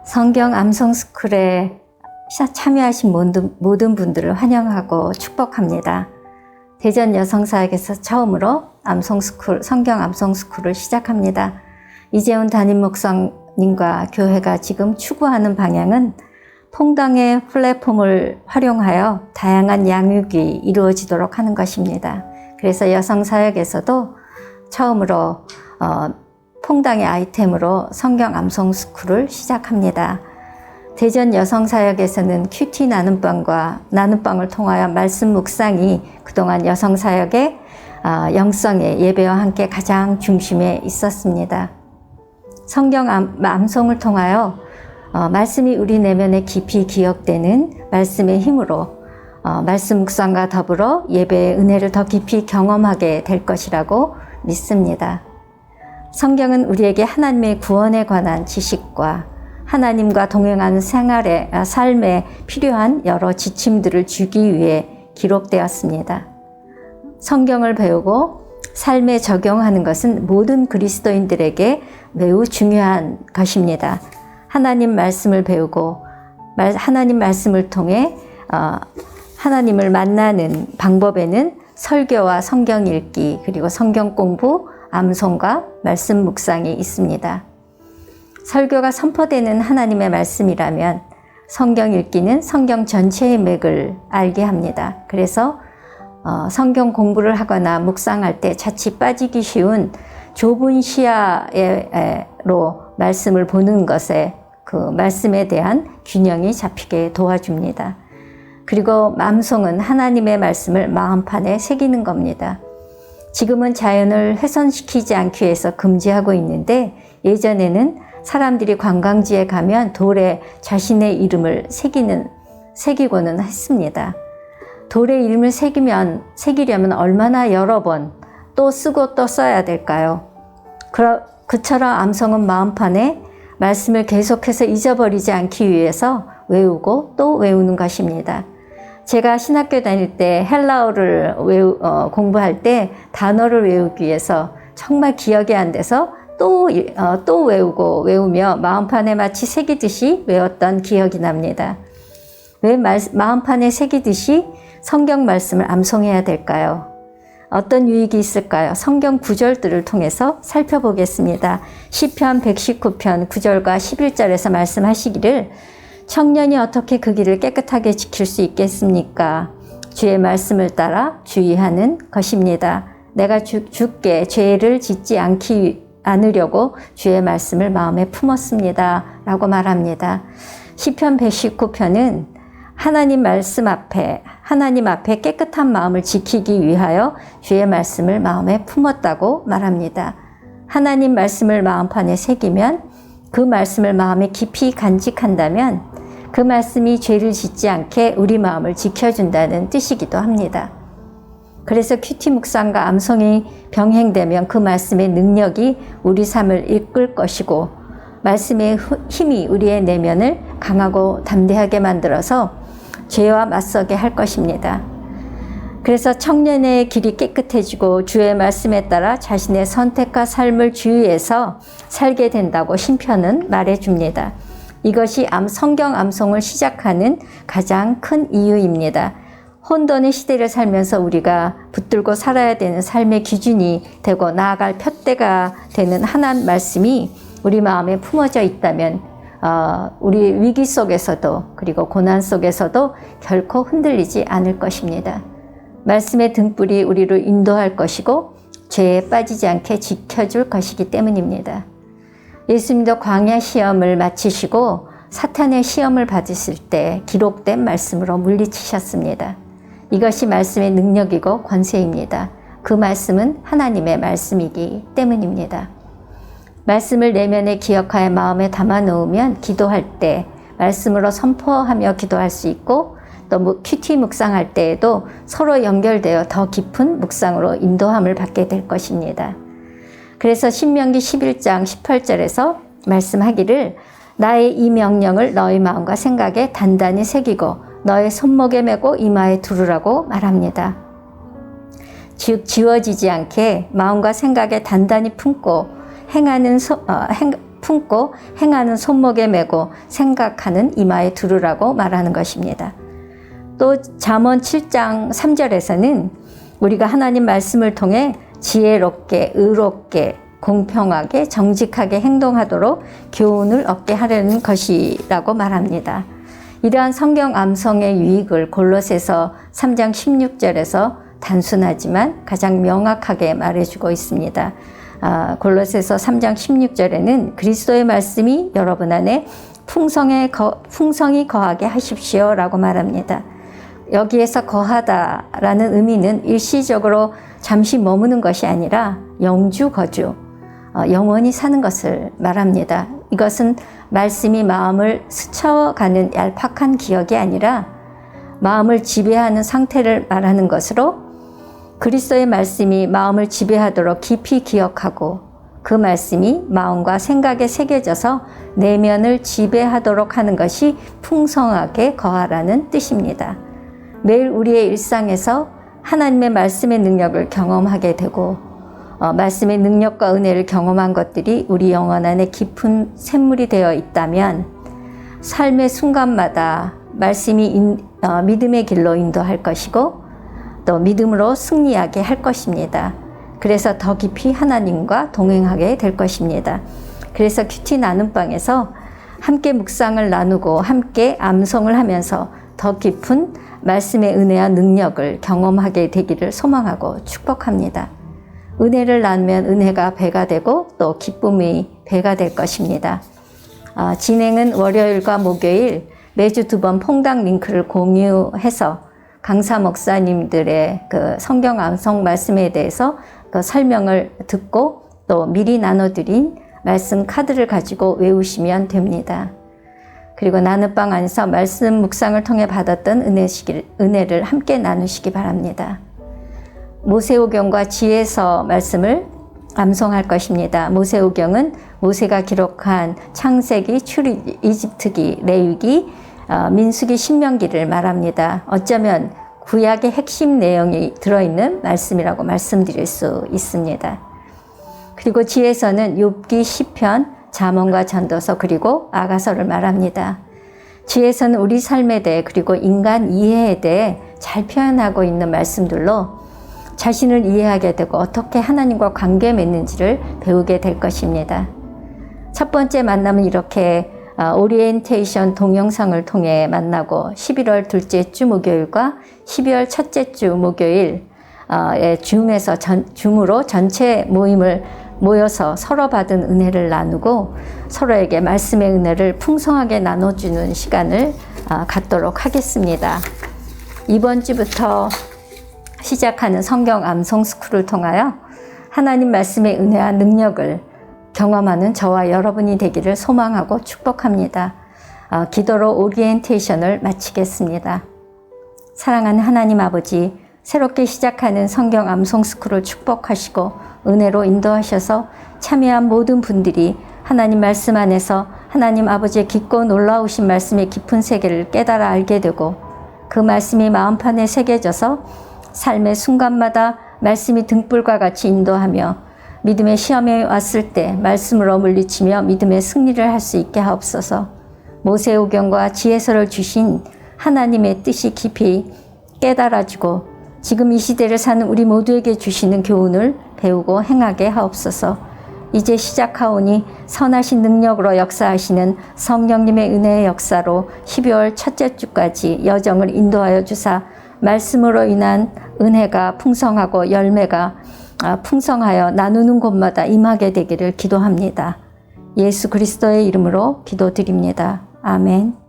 성경 암송스쿨에 참여하신 모든 분들을 환영하고 축복합니다. 대전 여성사역에서 처음으로 성경 암송스쿨을 시작합니다. 이재훈 담임 목사님과 교회가 지금 추구하는 방향은 통당의 플랫폼을 활용하여 다양한 양육이 이루어지도록 하는 것입니다. 그래서 여성사역에서도 처음으로 통당의 아이템으로 성경 암송스쿨을 시작합니다. 대전 여성사역에서는 큐티 나눔방과 나눔방을 통하여 말씀 묵상이 그동안 여성사역의 영성의 예배와 함께 가장 중심에 있었습니다. 성경 암송을 통하여 말씀이 우리 내면에 깊이 기억되는 말씀의 힘으로 말씀 묵상과 더불어 예배의 은혜를 더 깊이 경험하게 될 것이라고 믿습니다. 성경은 우리에게 하나님의 구원에 관한 지식과 하나님과 동행하는 삶에 필요한 여러 지침들을 주기 위해 기록되었습니다. 성경을 배우고 삶에 적용하는 것은 모든 그리스도인들에게 매우 중요한 것입니다. 하나님 말씀을 배우고 하나님 말씀을 통해 하나님을 만나는 방법에는 설교와 성경 읽기, 그리고 성경 공부, 암송과 말씀 묵상이 있습니다. 설교가 선포되는 하나님의 말씀이라면 성경 읽기는 성경 전체의 맥을 알게 합니다. 그래서 성경 공부를 하거나 묵상할 때 자칫 빠지기 쉬운 좁은 시야로 말씀을 보는 것에 그 말씀에 대한 균형이 잡히게 도와줍니다. 그리고 암송은 하나님의 말씀을 마음판에 새기는 겁니다. 지금은 자연을 훼손시키지 않기 위해서 금지하고 있는데 예전에는 사람들이 관광지에 가면 돌에 자신의 이름을 새기고는 했습니다. 돌에 이름을 새기려면 얼마나 여러 번 또 쓰고 또 써야 될까요? 그처럼 암송은 마음판에 말씀을 계속해서 잊어버리지 않기 위해서 외우고 또 외우는 것입니다. 제가 신학교 다닐 때 헬라어를 공부할 때 단어를 외우기 위해서 정말 기억이 안 돼서 또 외우며 마음판에 마치 새기듯이 외웠던 기억이 납니다. 왜 마음판에 새기듯이 성경 말씀을 암송해야 될까요? 어떤 유익이 있을까요? 성경 구절들을 통해서 살펴보겠습니다. 시편 119편 9절과 11절에서 말씀하시기를 청년이 어떻게 그 길을 깨끗하게 지킬 수 있겠습니까? 주의 말씀을 따라 주의하는 것입니다. 내가 주께 죄를 짓지 않으려고 주의 말씀을 마음에 품었습니다. 라고 말합니다. 시편 119편은 하나님 앞에 깨끗한 마음을 지키기 위하여 주의 말씀을 마음에 품었다고 말합니다. 하나님 말씀을 마음판에 새기면 그 말씀을 마음에 깊이 간직한다면 그 말씀이 죄를 짓지 않게 우리 마음을 지켜준다는 뜻이기도 합니다. 그래서 큐티 묵상과 암송이 병행되면 그 말씀의 능력이 우리 삶을 이끌 것이고 말씀의 힘이 우리의 내면을 강하고 담대하게 만들어서 죄와 맞서게 할 것입니다. 그래서 청년의 길이 깨끗해지고 주의 말씀에 따라 자신의 선택과 삶을 주의해서 살게 된다고 신편은 말해줍니다. 이것이 성경 암송을 시작하는 가장 큰 이유입니다. 혼돈의 시대를 살면서 우리가 붙들고 살아야 되는 삶의 기준이 되고 나아갈 푯대가 되는 하나님 말씀이 우리 마음에 품어져 있다면 우리 위기 속에서도 그리고 고난 속에서도 결코 흔들리지 않을 것입니다. 말씀의 등불이 우리를 인도할 것이고 죄에 빠지지 않게 지켜줄 것이기 때문입니다. 예수님도 광야 시험을 마치시고 사탄의 시험을 받으실 때 기록된 말씀으로 물리치셨습니다. 이것이 말씀의 능력이고 권세입니다. 그 말씀은 하나님의 말씀이기 때문입니다. 말씀을 내면에 기억하여 마음에 담아 놓으면 기도할 때 말씀으로 선포하며 기도할 수 있고 또 큐티 묵상할 때에도 서로 연결되어 더 깊은 묵상으로 인도함을 받게 될 것입니다. 그래서 신명기 11장 18절에서 말씀하기를 나의 이 명령을 너희 마음과 생각에 단단히 새기고 너의 손목에 메고 이마에 두르라고 말합니다. 즉 지워지지 않게 마음과 생각에 단단히 품고 품고 행하는 손목에 메고 생각하는 이마에 두르라고 말하는 것입니다. 또 잠언 7장 3절에서는 우리가 하나님 말씀을 통해 지혜롭게, 의롭게, 공평하게, 정직하게 행동하도록 교훈을 얻게 하려는 것이라고 말합니다. 이러한 성경 암송의 유익을 골로새서 3장 16절에서 단순하지만 가장 명확하게 말해주고 있습니다. 골로새서 3장 16절에는 그리스도의 말씀이 여러분 안에 풍성히 거하게 하십시오 라고 말합니다. 여기에서 거하다라는 의미는 일시적으로 잠시 머무는 것이 아니라 영주 거주, 영원히 사는 것을 말합니다. 이것은 말씀이 마음을 스쳐가는 얄팍한 기억이 아니라 마음을 지배하는 상태를 말하는 것으로 그리스도의 말씀이 마음을 지배하도록 깊이 기억하고 그 말씀이 마음과 생각에 새겨져서 내면을 지배하도록 하는 것이 풍성하게 거하라는 뜻입니다. 매일 우리의 일상에서 하나님의 말씀의 능력을 경험하게 되고 말씀의 능력과 은혜를 경험한 것들이 우리 영혼 안에 깊은 샘물이 되어 있다면 삶의 순간마다 말씀이 믿음의 길로 인도할 것이고 또 믿음으로 승리하게 할 것입니다. 그래서 더 깊이 하나님과 동행하게 될 것입니다. 그래서 큐티 나눔방에서 함께 묵상을 나누고 함께 암송을 하면서 더 깊은 말씀의 은혜와 능력을 경험하게 되기를 소망하고 축복합니다. 은혜를 나누면 은혜가 배가 되고 또 기쁨이 배가 될 것입니다. 진행은 월요일과 목요일 매주 2번 퐁당 링크를 공유해서 강사 목사님들의 그 성경 암송 말씀에 대해서 그 설명을 듣고 또 미리 나눠드린 말씀 카드를 가지고 외우시면 됩니다. 그리고 나눔방 안에서 말씀 묵상을 통해 받았던 은혜를 함께 나누시기 바랍니다. 모세오경과 지혜서 말씀을 암송할 것입니다. 모세오경은 모세가 기록한 창세기, 출애굽, 이집트기, 레위기, 민수기, 신명기를 말합니다. 어쩌면 구약의 핵심 내용이 들어있는 말씀이라고 말씀드릴 수 있습니다. 그리고 지혜서는 욥기, 시편, 잠언과 전도서 그리고 아가서를 말합니다. 지혜서는 우리 삶에 대해 그리고 인간 이해에 대해 잘 표현하고 있는 말씀들로 자신을 이해하게 되고 어떻게 하나님과 관계 맺는지를 배우게 될 것입니다. 첫 번째 만남은 이렇게 오리엔테이션 동영상을 통해 만나고 11월 둘째 주 목요일과 12월 첫째 주 목요일 줌으로 전체 모임을 모여서 서로 받은 은혜를 나누고 서로에게 말씀의 은혜를 풍성하게 나눠주는 시간을 갖도록 하겠습니다. 이번 주부터 시작하는 성경 암송 스쿨을 통하여 하나님 말씀의 은혜와 능력을 경험하는 저와 여러분이 되기를 소망하고 축복합니다. 기도로 오리엔테이션을 마치겠습니다. 사랑하는 하나님 아버지, 새롭게 시작하는 성경 암송 스쿨을 축복하시고 은혜로 인도하셔서 참여한 모든 분들이 하나님 말씀 안에서 하나님 아버지의 깊고 놀라우신 말씀의 깊은 세계를 깨달아 알게 되고 그 말씀이 마음판에 새겨져서 삶의 순간마다 말씀이 등불과 같이 인도하며 믿음의 시험에 왔을 때 말씀으로 물리치며 믿음의 승리를 할 수 있게 하옵소서. 모세오경과 지혜서를 주신 하나님의 뜻이 깊이 깨달아지고 지금 이 시대를 사는 우리 모두에게 주시는 교훈을 배우고 행하게 하옵소서. 이제 시작하오니 선하신 능력으로 역사하시는 성령님의 은혜의 역사로 12월 첫째 주까지 여정을 인도하여 주사 말씀으로 인한 은혜가 풍성하고 열매가 풍성하여 나누는 곳마다 임하게 되기를 기도합니다. 예수 그리스도의 이름으로 기도드립니다. 아멘.